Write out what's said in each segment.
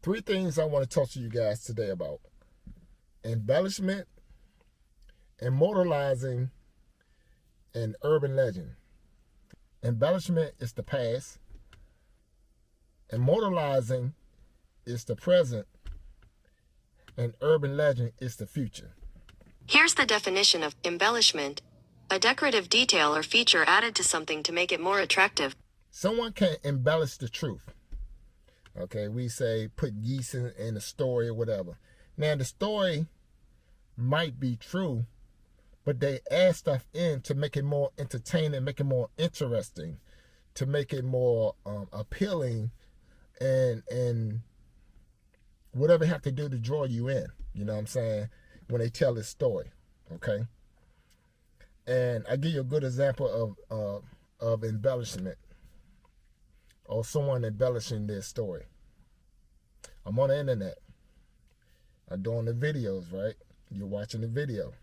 Three things I want to talk to you guys today about: embellishment, immortalizing, and urban legend. Embellishment is the past, immortalizing is the present, and urban legend is the future. Here's the definition of embellishment: a decorative detail or feature added to something to make it more attractive. Someone can embellish the truth. Okay, we say put yeast in the story or whatever. Now, the story might be true, but they add stuff in to make it more entertaining, make it more interesting, to make it more appealing, and whatever they have to do to draw you in. You know what I'm saying? When they tell this story, okay. And I give you a good example of embellishment, or someone embellishing their story. I'm on the internet. I'm doing the videos, right? You're watching the video.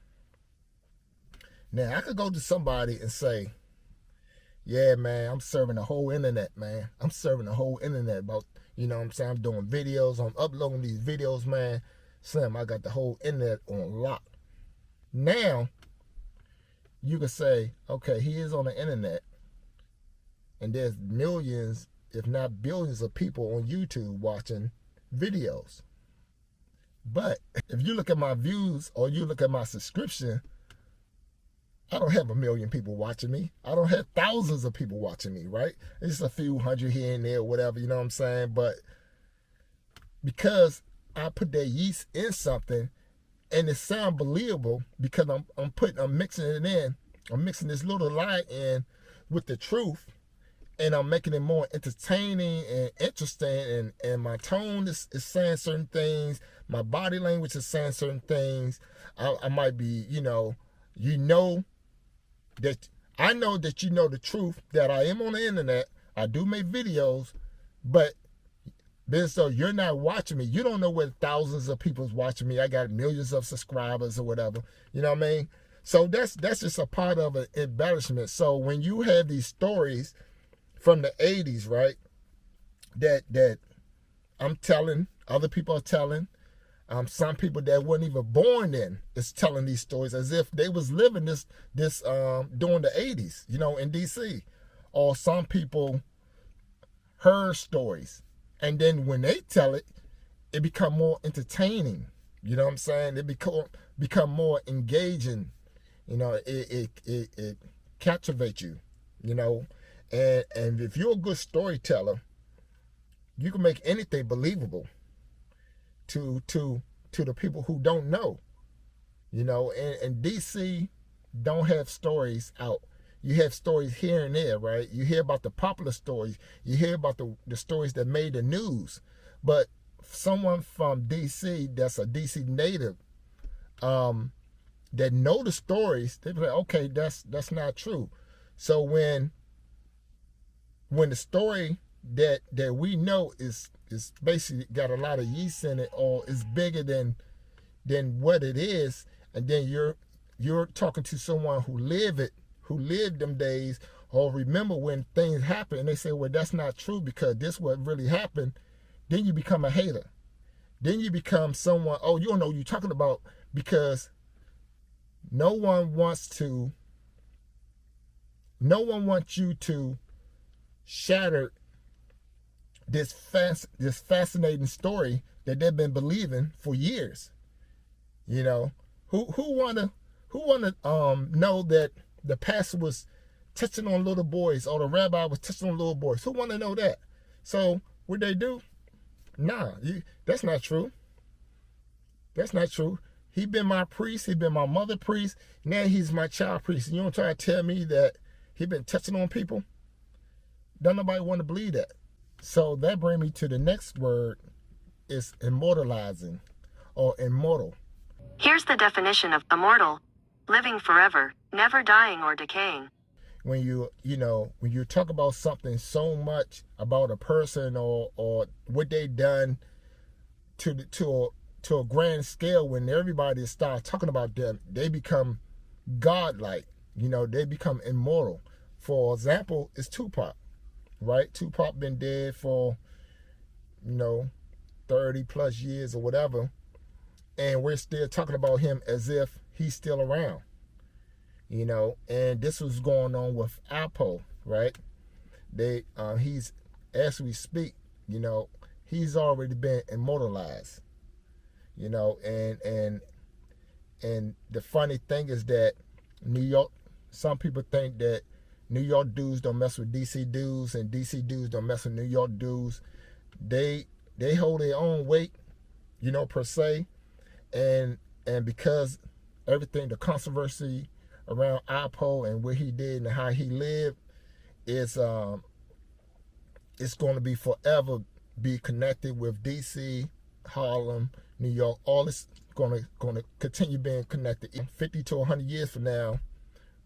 Now, I could go to somebody and say, yeah, man, I'm serving the whole internet, man. I'm serving the whole internet about, you know what I'm saying? I'm doing videos. I'm uploading these videos, man. Slim, I got the whole internet on lock. Now, you could say, okay, he is on the internet, and there's millions, if not billions of people on YouTube watching videos. But if you look at my views or you look at my subscription, I don't have 1 million people watching me. I don't have thousands of people watching me, right? It's a few hundred here and there, whatever, you know what I'm saying? But because I put that yeast in something and it sounds believable, because I'm mixing it in. I'm mixing this little lie in with the truth, and I'm making it more entertaining and interesting, and my tone is saying certain things, my body language is saying certain things. I might be, that I know that you know the truth, that I am on the internet. I do make videos, but so you're not watching me. You don't know where thousands of people's watching me. I got millions of subscribers or whatever. You know what I mean? So that's just a part of an embellishment. So when you have these stories from the 80s, right, that I'm telling, other people are telling, some people that weren't even born then is telling these stories as if they was living this during the 80s, in DC. Or some people heard stories, and then when they tell it, it become more entertaining. You know what I'm saying? It become more engaging. It captivates you. And if you're a good storyteller, you can make anything believable to the people who don't know. And DC don't have stories out. You have stories here and there, right? You hear about the popular stories. You hear about the stories that made the news. But someone from DC that's a DC native, that know the stories, they be like, okay, that's not true. So when the story that we know is basically got a lot of yeast in it, or is bigger than what it is, and then you're talking to someone who lived them days, or remember when things happen, and they say, well, that's not true because this what really happened, then you become a hater. Then you become someone, oh, you don't know what you're talking about, because no one wants you to shatter this fascinating story that they've been believing for years. Who wanna know that the pastor was touching on little boys, or the rabbi was touching on little boys? Who wanna know that? So what they do? Nah, that's not true. That's not true. He been my priest. He been my mother priest. Now he's my child priest. And you don't try to tell me that he been touching on people? Don't nobody want to believe that. So that brings me to the next word, is immortalizing, or immortal. Here's the definition of immortal: living forever, never dying or decaying. When when you talk about something so much about a person, or what they done to a grand scale, when everybody starts talking about them, they become godlike. They become immortal. For example, is Tupac, right? Tupac been dead for 30 plus years or whatever, and we're still talking about him as if he's still around, and this was going on with Apple, right? He's, as we speak, he's already been immortalized, and the funny thing is that New York, some people think that New York dudes don't mess with DC dudes and DC dudes don't mess with New York dudes. They hold their own weight, per se, and because everything, the controversy around Apple and what he did and how he lived, it's going to be forever be connected with DC, Harlem, New York. All this going to continue being connected. 50 to 100 years from now,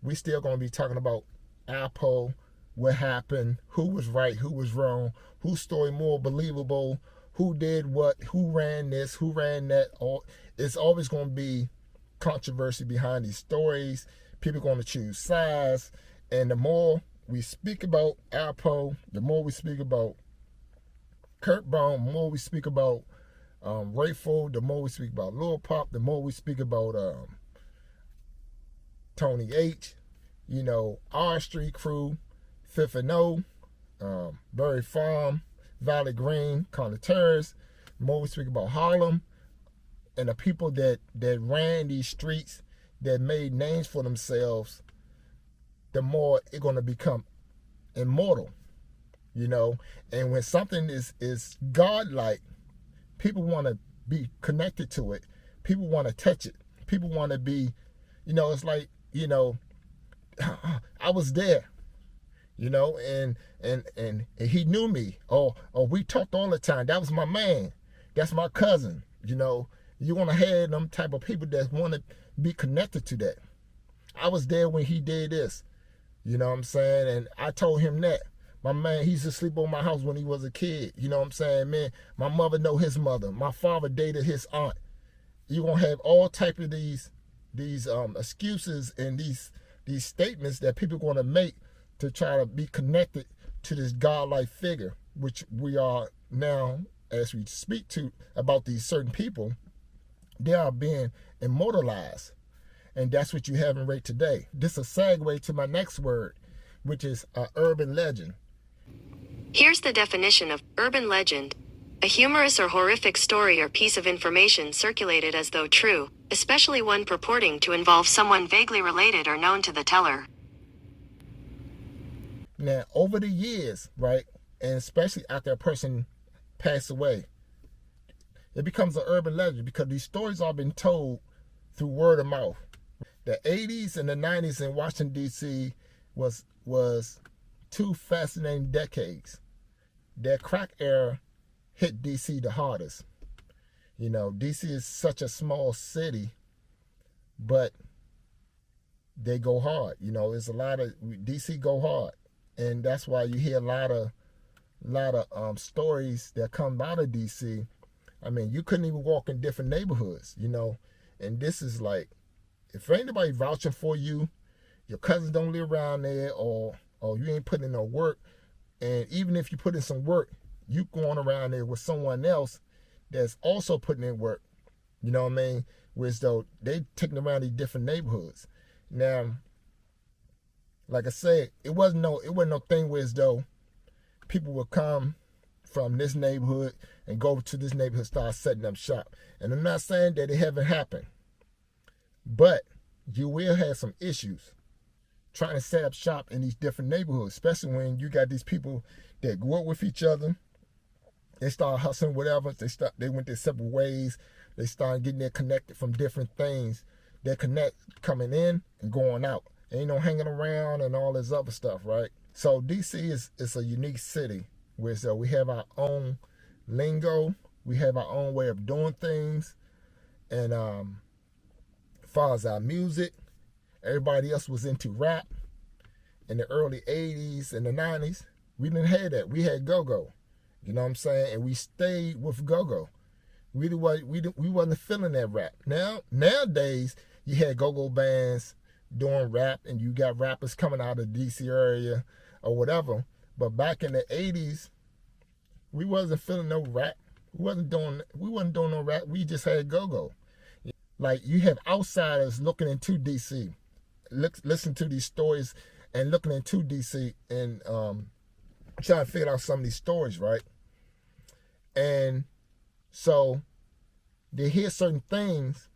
we still going to be talking about Apple, what happened, who was right, who was wrong, whose story more believable, who did what, who ran this, who ran that. It's always going to be controversy behind these stories. People are going to choose sides, and the more we speak about Apple, the more we speak about Kurt Brown, the more we speak about Rayful, the more we speak about Lil Pop, the more we speak about Tony H, R Street Crew, Fifth and O, Berry Farm, Valley Green, Conner Terrace. The more we speak about Harlem and the people that ran these streets, that made names for themselves, the more it's going to become immortal, And when something is godlike, people want to be connected to it. People want to touch it. People want to be, it's like, I was there, and he knew me. Or we talked all the time. That was my man. That's my cousin. You want to have them type of people that want to be connected to that. I was there when he did this. You know what I'm saying? And I told him that. My man, he used to sleep on my house when he was a kid. You know what I'm saying, man? My mother know his mother. My father dated his aunt. You're going to have all type of these excuses and these statements that people are going to make to try to be connected to this godlike figure, which we are now, as we speak to about these certain people, they are being immortalized. And that's what you have in Ray today. This is a segue to my next word, which is urban legend. Here's the definition of urban legend. A humorous or horrific story or piece of information circulated as though true, especially one purporting to involve someone vaguely related or known to the teller. Now, over the years, right, and especially after a person passed away, it becomes an urban legend because these stories are being told through word of mouth. The 80s and the 90s in Washington, D.C. was two fascinating decades. That crack era hit D.C. the hardest. D.C. is such a small city, but they go hard. It's a lot of D.C. go hard, and that's why you hear a lot of stories that come out of D.C. I mean, you couldn't even walk in different neighborhoods, and this is like, if anybody vouching for you, your cousins don't live around there, or you ain't putting in no work, and even if you put in some work, you going around there with someone else that's also putting in work, you know what I mean? Whereas though they taking around these different neighborhoods. Now, like I said, it wasn't no thing where as though people would come from this neighborhood and go to this neighborhood, start setting up shop. And I'm not saying that it haven't happened, but you will have some issues trying to set up shop in these different neighborhoods, especially when you got these people that grew up with each other. They start hustling, whatever. They went their separate ways. They started getting there connected from different things. They connect coming in and going out. Ain't no hanging around and all this other stuff, right? So DC is a unique city where we have our own lingo. We have our own way of doing things. And as far as our music, everybody else was into rap in the early 80s and the 90s. We didn't have that. We had go-go. You know what I'm saying? And we stayed with go-go. We wasn't feeling that rap. Nowadays, you had go-go bands doing rap, and you got rappers coming out of the DC area or whatever. But back in the 80s, we wasn't feeling no rap. We wasn't doing no rap. We just had go-go. Like, you have outsiders looking into DC, listen to these stories and looking into DC and trying to figure out some of these stories, right? And so they hear certain things,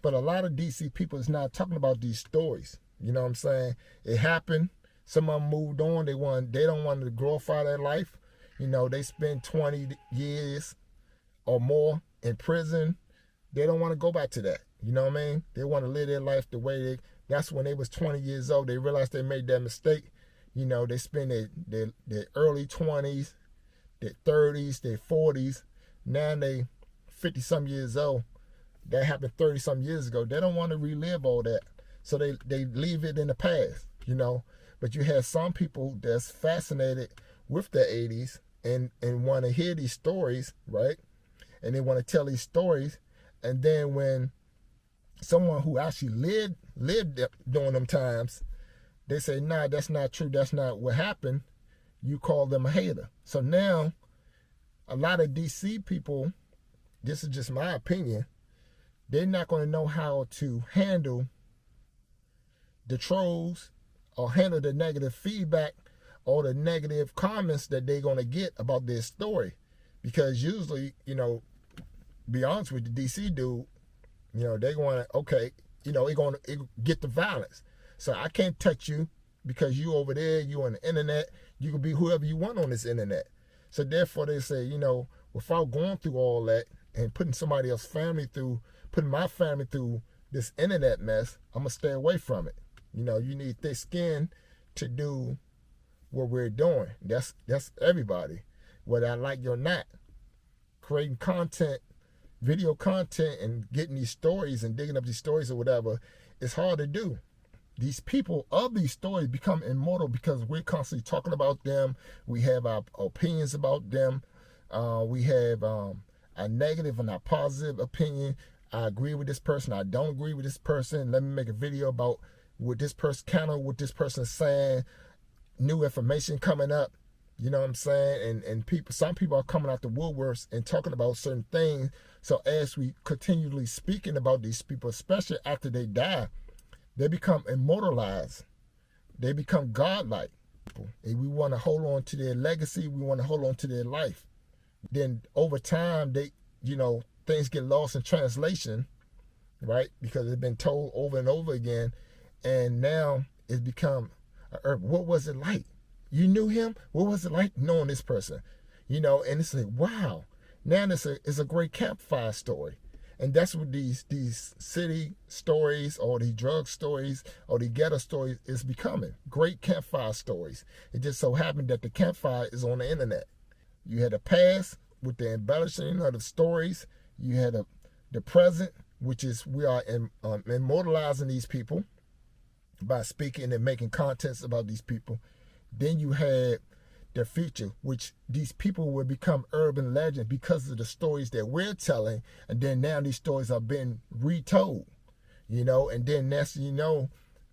but a lot of DC people is not talking about these stories. You know what I'm saying? It happened. Some of them moved on. They don't want to glorify their life. You know, they spend 20 years or more in prison. They don't want to go back to that. You know what I mean? They want to live their life the way that's when they was 20 years old. They realized they made that mistake. You know, they spend their early 20s, their 30s, their 40s. Now they 50-some years old. That happened 30-some years ago. They don't want to relive all that. So they leave it in the past, you know. But you have some people that's fascinated with the 80s and want to hear these stories, right? And they want to tell these stories. And then when someone who actually lived during them times, they say, nah, that's not true. That's not what happened. You call them a hater. So now a lot of DC people, this is just my opinion, they're not going to know how to handle the trolls or handle the negative feedback or the negative comments that they're going to get about their story. Because usually, you know, be honest with the DC dude, you know, they're going to, okay, you know, it's going to get the violence. So I can't touch you because you over there, you on the internet, you can be whoever you want on this internet. So therefore they say, you know, without going through all that and putting somebody else's family through, putting my family through this internet mess, I'm going to stay away from it. You know, you need thick skin to do what we're doing. That's everybody, whether I like you or not. Creating content, video content, and getting these stories and digging up these stories or whatever, it's hard to do. These people of these stories become immortal because we're constantly talking about them. We have our opinions about them. We have a negative and a positive opinion. I agree with this person. I don't agree with this person. Let me make a video about what this person, counter what this person is saying. New information coming up. You know what I'm saying? And some people are coming out the woodworks and talking about certain things. So as we continually speaking about these people, especially after they die, they become immortalized. They become godlike. And we want to hold on to their legacy. We want to hold on to their life. Then over time, things get lost in translation, right? Because it's been told over and over again. And now it's become, what was it like? You knew him? What was it like knowing this person? You know, and it's like, wow. Now it's a great campfire story. And that's what these city stories or the drug stories or the ghetto stories is becoming. Great campfire stories. It just so happened that the campfire is on the internet. You had the past with the embellishing of the stories. You had the present, which is we are immortalizing these people by speaking and making contents about these people. Then you had the future, which these people will become urban legends because of the stories that we're telling, and then now these stories are being retold, you know, and then next you know,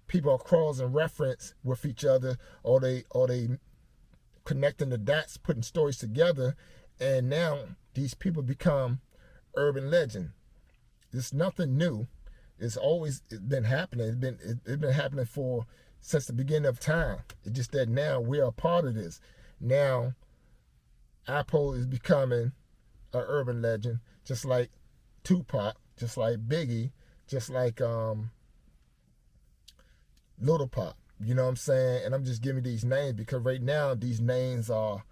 people are crossing reference with each other, or they connecting the dots, putting stories together, and now these people become urban legend. It's nothing new. It's always been happening. It's been happening since the beginning of time. It's just that now we're a part of this. Now, Apple is becoming an urban legend, just like Tupac, just like Biggie, just like Little Pop. You know what I'm saying? And I'm just giving these names because right now these names are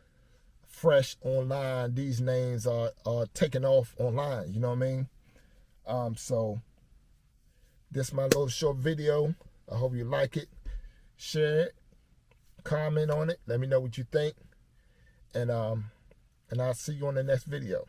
fresh online. These names are taking off online. You know what I mean? So this is my little short video. I hope you like it. Share it. Comment on it. Let me know what you think. And I'll see you on the next video.